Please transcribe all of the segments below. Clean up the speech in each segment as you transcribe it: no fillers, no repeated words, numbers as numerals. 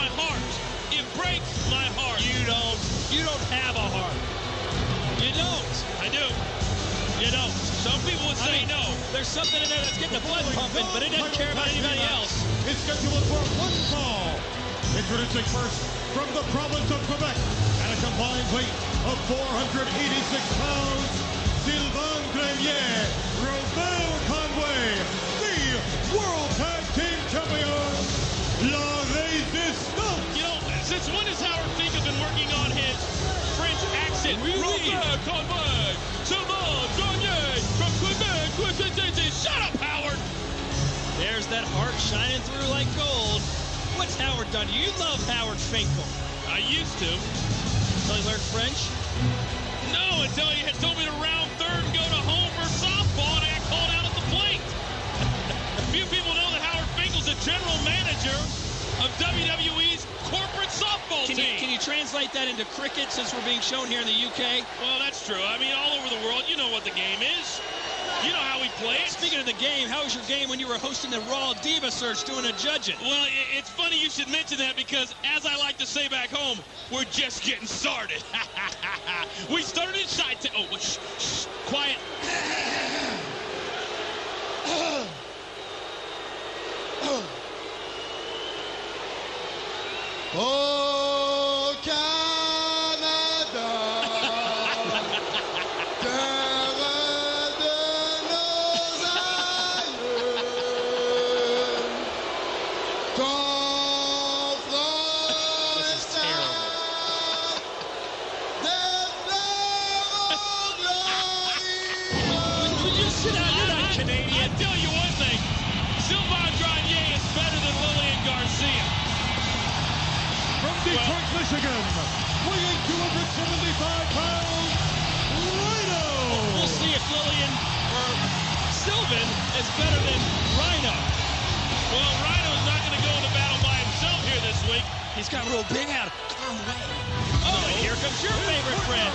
my heart. It breaks my heart. You don't have a heart. You don't. I do. You don't. Some people would say no. There's something in there that's getting the blood pumping, but it doesn't care about anybody else. It's scheduled for one fall. Introducing first from the province of Quebec at a combined weight of 486 pounds, Sylvain Grenier, Robert Conway, the World Tag Team Champions, La Résistance. You know, since when has Howard Finkel been working on his French accent? Robert Conway, Sylvain Grenier from Quebec. Shut up, Howard. There's that heart shining through like gold. What's Howard done? You love Howard Finkel. I used to. Until he learned French? No, until he had told me to round third and go to home for softball, and I got called out at the plate. Few people know that Howard Finkel's the general manager of WWE's corporate softball team. Can you translate that into cricket since we're being shown here in the UK? Well, that's true. I mean, all over the world, you know what the game is. You know how we play it. Speaking of the game, how was your game when you were hosting the Raw Diva Search doing a judging? Well, it's funny you should mention that because, as I like to say back home, we're just getting started. We started inside. Oh, shh, quiet. Oh, Canada. Detroit, Michigan, weighing 275 pounds, Rhino. We'll see if Lillian or Sylvan is better than Rhino. Well, Rhino's not going to go into battle by himself here this week. He's got real big out. Conway. Oh, and here comes your favorite friend,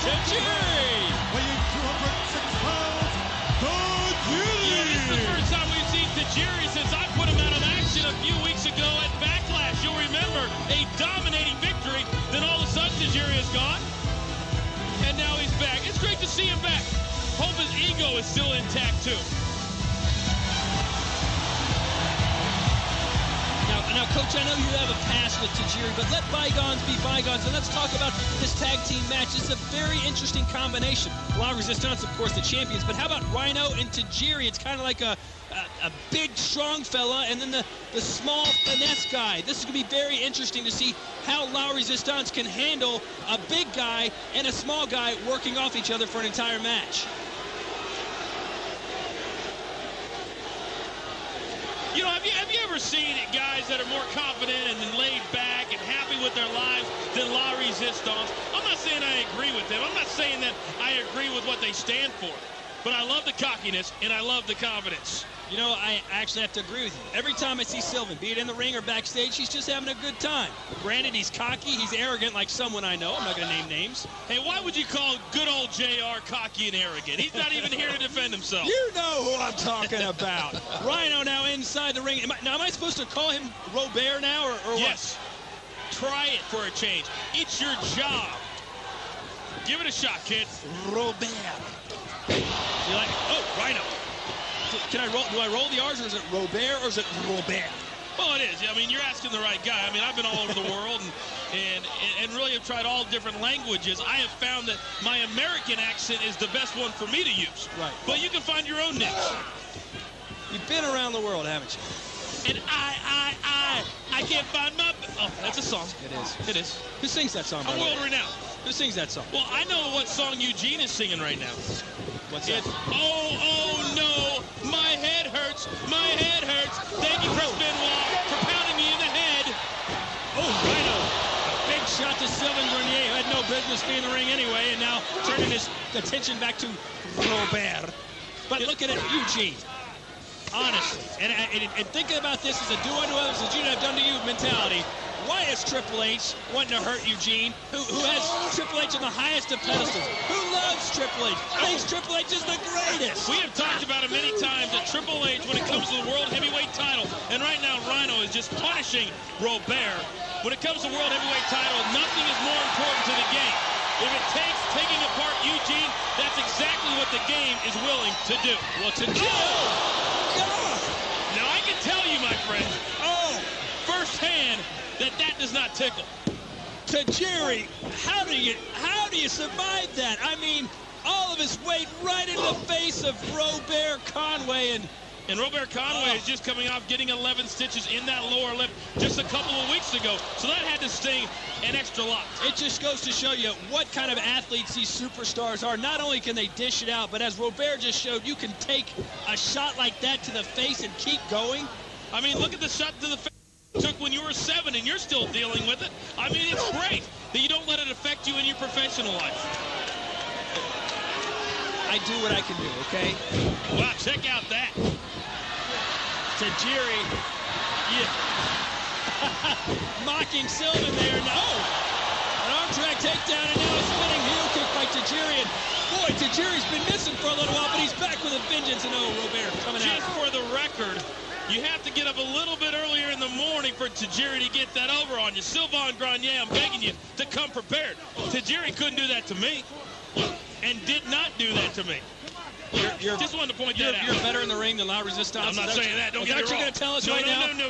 Tajiri. Weighing 206 pounds, Tajiri. You know, this is the first time we've seen Tajiri since I put him out of action a few weeks ago at Backlash. You'll remember a dominating victory. Then all of a sudden, Tajiri is gone. And now he's back. It's great to see him back. Hope his ego is still intact, too. Now, Coach, I know you have a past with Tajiri, but let bygones be bygones, and let's talk about this tag team match. It's a very interesting combination. La Résistance, of course, the champions, but how about Rhino and Tajiri? It's kind of like a big, strong fella, and then the small finesse guy. This is going to be very interesting to see how La Résistance can handle a big guy and a small guy working off each other for an entire match. You know, have you ever seen guys that are more confident and laid back and happy with their lives than La Résistance? I'm not saying I agree with them. I'm not saying that I agree with what they stand for. But I love the cockiness and I love the confidence. You know, I actually have to agree with you. Every time I see Sylvan, be it in the ring or backstage, he's just having a good time. Granted, he's cocky, he's arrogant like someone I know. I'm not going to name names. Hey, why would you call good old JR cocky and arrogant? He's not even here to defend himself. You know who I'm talking about. Rhino now inside the ring. Am I supposed to call him Robert now or yes. What? Try it for a change. It's your job. Give it a shot, kid. Robert. You like, oh, Rhino. Can I roll? Do I roll the R's, or is it Robert, or is it Robert? Well, it is. I mean, you're asking the right guy. I mean, I've been all over the world and really have tried all different languages. I have found that my American accent is the best one for me to use. Right. But you can find your own niche. You've been around the world, haven't you? And I can't find my... Oh, that's a song. It is. It is. Who sings that song, by I'm the way? world renowned. Who sings that song? Well, I know what song Eugene is singing right now. What's that? It's, oh, no, my head hurts, my head hurts. Thank you, Chris Benoit, for pounding me in the head. Oh, Rhino. Big shot to Sylvain Grenier, who had no business being in the ring anyway, and now turning his attention back to Robert. But look at it, Eugene. Honestly, and thinking about this as a do unto others as Eugene have done to you mentality, why is Triple H wanting to hurt Eugene, who has Triple H on the highest of pedestals, who loves Triple H, thinks Triple H is the greatest? We have talked about it many times that Triple H, when it comes to the World Heavyweight title, and right now Rhino is just punishing Robert. when it comes to world heavyweight title, nothing is more important to the game. If it takes taking apart Eugene, that's exactly what the game is willing to do. Well, God! Now I can tell you, my friend, firsthand, that does not tickle. Tajiri, how do you survive that? I mean, all of his weight right in the face of Robert Conway, and Robert Conway is just coming off getting 11 stitches in that lower lip just a couple of weeks ago. So that had to sting an extra lot. It just goes to show you what kind of athletes these superstars are. Not only can they dish it out, but as Robert just showed, you can take a shot like that to the face and keep going. I mean, look at the shot to the face you took when you were 7 and you're still dealing with it. I mean, it's great that you don't let it affect you in your professional life. I do what I can do, okay? Wow, check out that. Tajiri, mocking Sylvan there. No! An arm drag takedown, and now a spinning heel kick by Tajiri. And boy, Tajiri's been missing for a little while, but he's back with a vengeance. And Robert coming out. Just for the record, you have to get up a little bit earlier in the morning for Tajiri to get that over on you. Sylvain Grenier, I'm begging you to come prepared. Tajiri couldn't do that to me, and did not do that to me. Just wanted to point that out. You're better in the ring than La Résistance. I'm not saying that. Don't get me wrong. You're going to tell us right now? No.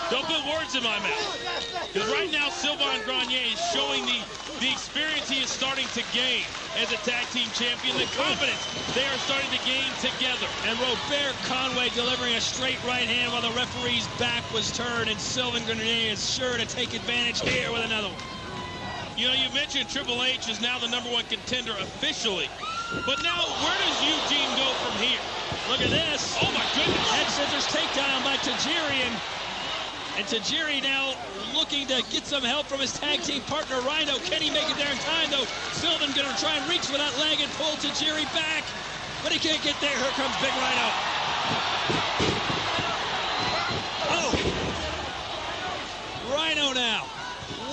Don't put words in my mouth. Because right now, Sylvain Grenier is showing the experience he is starting to gain as a tag team champion, the confidence they are starting to gain together. And Robert Conway delivering a straight right hand while the referee's back was turned, and Sylvain Grenier is sure to take advantage here with another one. You know, you mentioned Triple H is now the #1 contender officially. But now, where does Eugene go from here? Look at this. Oh, my goodness. Head scissors takedown by Tajiri. And Tajiri now looking to get some help from his tag team partner, Rhino. Can he make it there in time, though? Sylvain going to try and reach for that leg and pull Tajiri back. But he can't get there. Here comes Big Rhino. Oh! Rhino now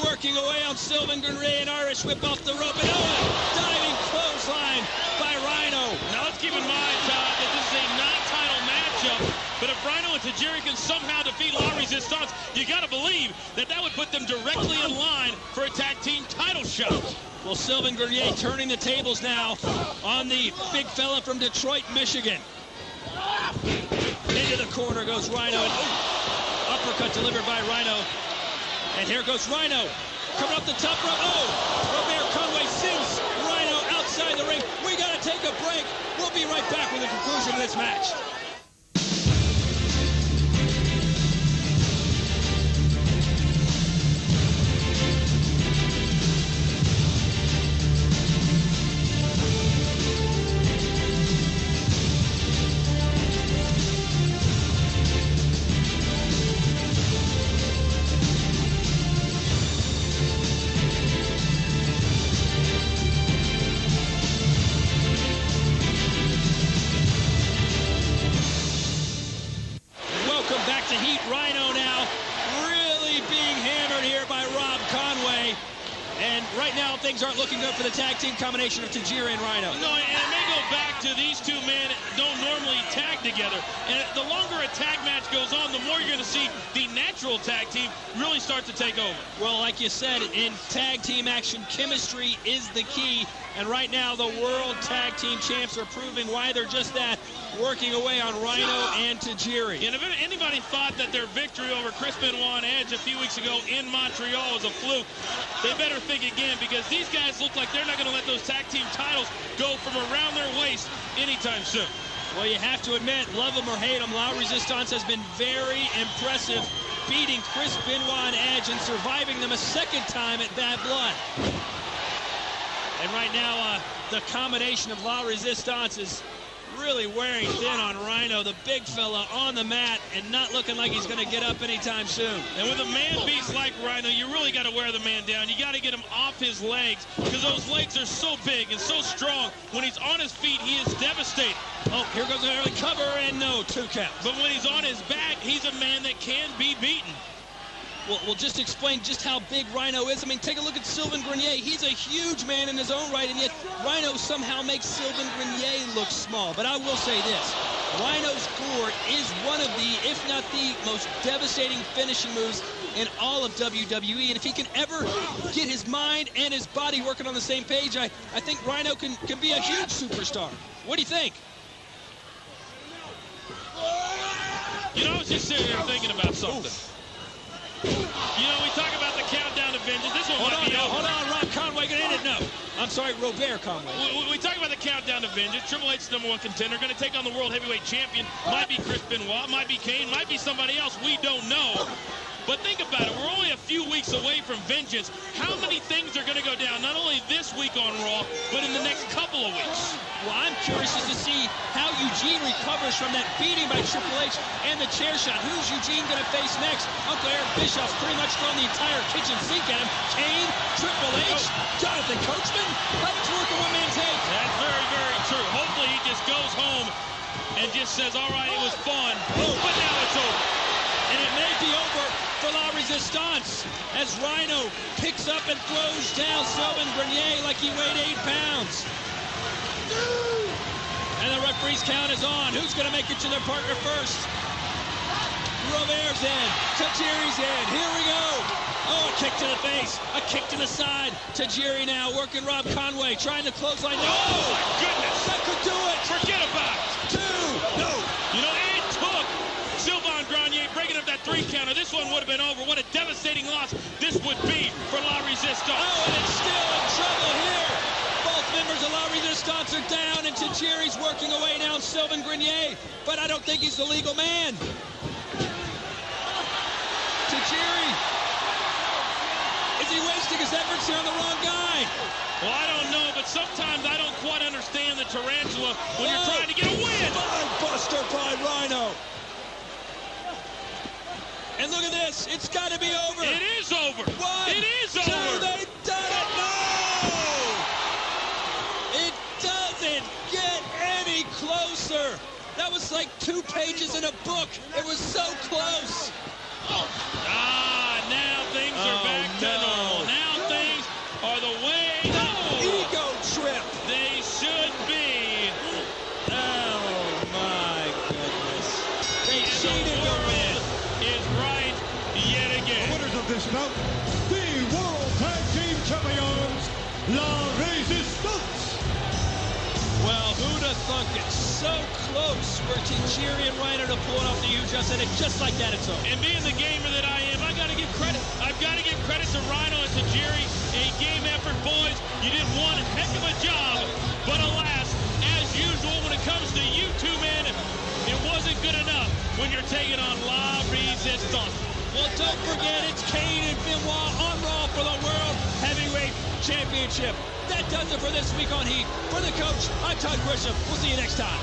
working away on Sylvain Grenier, an Irish whip off the rope, and diving clothesline by Rhino. Now let's keep in mind, Todd, that this is a non-title matchup, but if Rhino and Tajiri can somehow defeat La Résistance, you got to believe that would put them directly in line for a tag team title shot. Well, Sylvain Grenier turning the tables now on the big fella from Detroit, Michigan. Into the corner goes Rhino, and uppercut delivered by Rhino. And here goes Rhino, coming up the top rope. Robert Conway sends Rhino outside the ring. We got to take a break. We'll be right back with the conclusion of this match. Rhino now really being hammered here by Rob Conway. And right now, things aren't looking good for the tag team combination of Tajiri and Rhino. No, and it may go back to these two men don't normally tag together. And the longer a tag match goes on, the more you're going to see the natural tag team really start to take over. Well, like you said, in tag team action, chemistry is the key. And right now, the World Tag Team Champs are proving why they're just that, working away on Rhino and Tajiri. And if anybody thought that their victory over Chris Benoit and Edge a few weeks ago in Montreal was a fluke, they better think again, because these guys look like they're not going to let those tag team titles go from around their waist anytime soon. Well, you have to admit, love them or hate them, La Résistance has been very impressive, beating Chris Benoit and Edge and surviving them a second time at Bad Blood. And right now, the combination of La Résistance is really wearing thin on Rhino, the big fella on the mat, and not looking like he's going to get up anytime soon. And with a man beast like Rhino, you really got to wear the man down. You got to get him off his legs, because those legs are so big and so strong. When he's on his feet, he is devastating. Oh, here goes an early cover, and no, 2 counts. But when he's on his back, he's a man that can be beaten. Well, we'll just explain just how big Rhino is. I mean, take a look at Sylvain Grenier. He's a huge man in his own right, and yet Rhino somehow makes Sylvain Grenier look small. But I will say this. Rhino's gore is one of the, if not the most devastating finishing moves in all of WWE. And if he can ever get his mind and his body working on the same page, I think Rhino can be a huge superstar. What do you think? You know, I was just sitting here thinking about something. You know, we talk about the countdown to vengeance. This one might be over. Hold on, Rob Conway gonna end it. No, I'm sorry, Robert Conway. We talk about the countdown to vengeance. Triple H's #1 contender, going to take on the world heavyweight champion. Might be Chris Benoit, might be Kane, might be somebody else. We don't know. But think about it. We're only a few weeks away from vengeance. How many things are going to go down, not only this week on Raw, but in the next couple of weeks? Well, I'm curious as to see how Eugene recovers from that beating by Triple H and the chair shot. Who's Eugene going to face next? Uncle Eric Bischoff's pretty much thrown the entire kitchen sink at him. Kane, Triple H, Jonathan Coachman, like to work a one-man take. That's very, very true. Hopefully he just goes home and just says, all right, it was fun, but now it's over. And it may be over for La Résistance as Rhino picks up and throws down Sylvain Grenier like he weighed 8 pounds. And the referee's count is on. Who's going to make it to their partner first? Robert's in. Tajiri's in. Here we go. Oh, a kick to the face. A kick to the side. Tajiri now working Rob Conway, trying to clothesline. Oh, my goodness. That could do it. Forget about it. 2. No. You know, it took Sylvain Grenier breaking up that 3 counter. This one would have been over. What a devastating loss this would be for La Résistance. Oh, and it's still in trouble here. Both members of La Résistance are down, and Tajiri's working away now Sylvain Grenier, but I don't think he's the legal man. Tajiri, is he wasting his efforts here on the wrong guy? Well, I don't know, but sometimes I don't quite understand the tarantula when you're trying to get a win. Buster by Rhino. And look at this. It's got to be over. It is over. 1, It is 2, over. they've done it. No! It doesn't get any closer. That was like 2 pages in a book. It was so close. Now things are back to normal. Now things are the way Ego trip. they should be. Oh, my goodness. They cheated to win. Is right yet The again. winners of this bout, the World Tag Team Champions, La Résistance. Well, who'd have thunk it? So close for Tajiri and Rhino to pull it off the huge upset, and just like that, it's over. And being the gamer that I am, I got to give credit. I've got to give credit to Rhino and Tajiri. A game effort, boys. You did one heck of a job. But alas, as usual, when it comes to you two men, it wasn't good enough when you're taking on La Résistance. Well, don't forget, it's Kane and Benoit on Raw for the World Heavyweight Championship. That does it for this week on Heat. For the coach, I'm Todd Grisham. We'll see you next time.